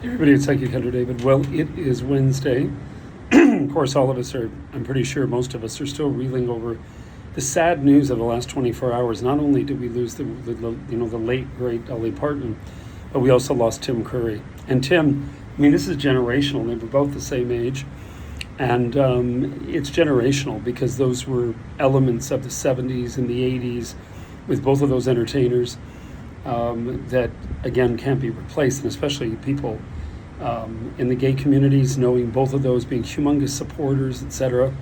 Everybody, it's Psychic Hunter David. Well, it is Wednesday. Of course, all of us are, I'm pretty sure most of us are still reeling over the sad news of the last 24 hours. Not only did we lose the late, great Dolly Parton, but we also lost Tim Curry. And Tim, I mean, this is generational. They were both the same age. And it's generational because those were elements of the 70s and the 80s with both of those entertainers that, again, can't be replaced. And especially people in the gay communities, knowing both of those, being humongous supporters, etc.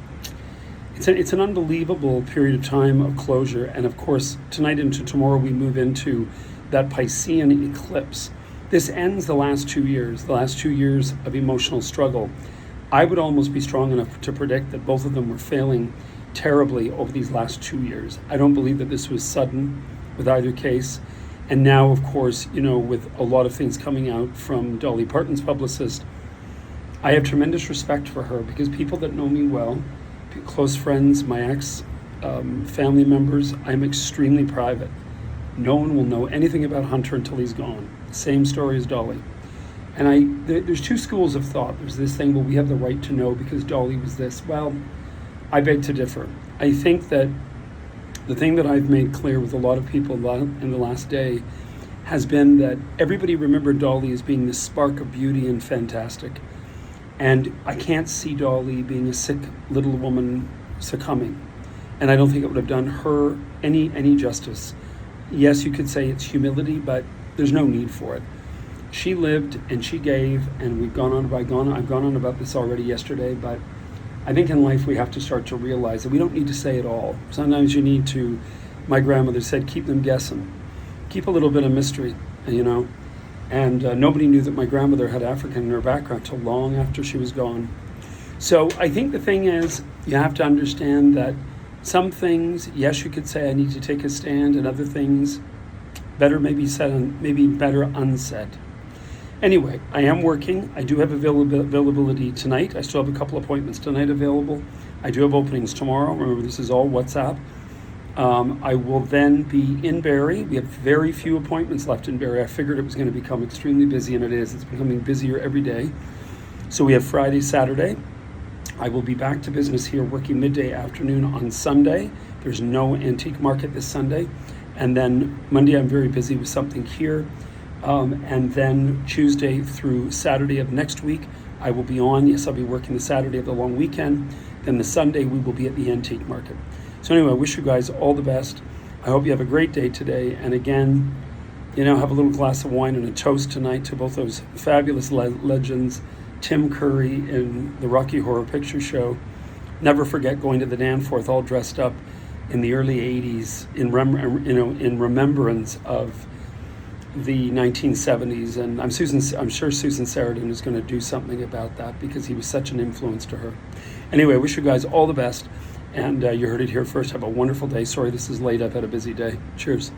It's an unbelievable period of time of closure. And of course, tonight into tomorrow, we move into that Piscean eclipse. This ends the last 2 years of emotional struggle. I would almost be strong enough to predict that both of them were failing terribly over these last 2 years. I don't believe that this was sudden with either case. And now, of course, with a lot of things coming out from Dolly Parton's publicist, I have tremendous respect for her because people that know me well, close friends, my ex, family members, I'm extremely private. No one will know anything about Hunter until he's gone. Same story as Dolly. And there's two schools of thought. There's this thing, well, we have the right to know because Dolly was this. Well, I beg to differ. I think that the thing that I've made clear with a lot of people in the last day has been that everybody remembered Dolly as being this spark of beauty and fantastic. And I can't see Dolly being a sick little woman succumbing. And I don't think it would have done her any justice. Yes, you could say it's humility, but there's no need for it. She lived and she gave, and I've gone on about this already yesterday, but I think in life we have to start to realize that we don't need to say it all. Sometimes you need to, my grandmother said, keep them guessing. Keep a little bit of mystery, And nobody knew that my grandmother had African in her background till long after she was gone. So I think the thing is, you have to understand that some things, yes, you could say I need to take a stand, and other things, better maybe said and maybe better unsaid. Anyway, I am working. I do have availability tonight. I still have a couple appointments tonight available. I do have openings tomorrow. Remember, this is all WhatsApp. I will then be in Barrie. We have very few appointments left in Barrie. I figured it was going to become extremely busy, and it is. It's becoming busier every day. So we have Friday, Saturday. I will be back to business here working midday afternoon on Sunday. There's no antique market this Sunday. And then Monday I'm very busy with something here. And then Tuesday through Saturday of next week, I will be on. Yes, I'll be working the Saturday of the long weekend. Then the Sunday, we will be at the antique market. So anyway, I wish you guys all the best. I hope you have a great day today. And again, have a little glass of wine and a toast tonight to both those fabulous legends, Tim Curry in the Rocky Horror Picture Show. Never forget going to the Danforth all dressed up in the early 80s in remembrance of the 1970s, and I'm sure Susan Sarandon is going to do something about that because he was such an influence to her. Anyway, I wish you guys all the best, and you heard it here first. Have a wonderful day. Sorry this is late. I've had a busy day. Cheers.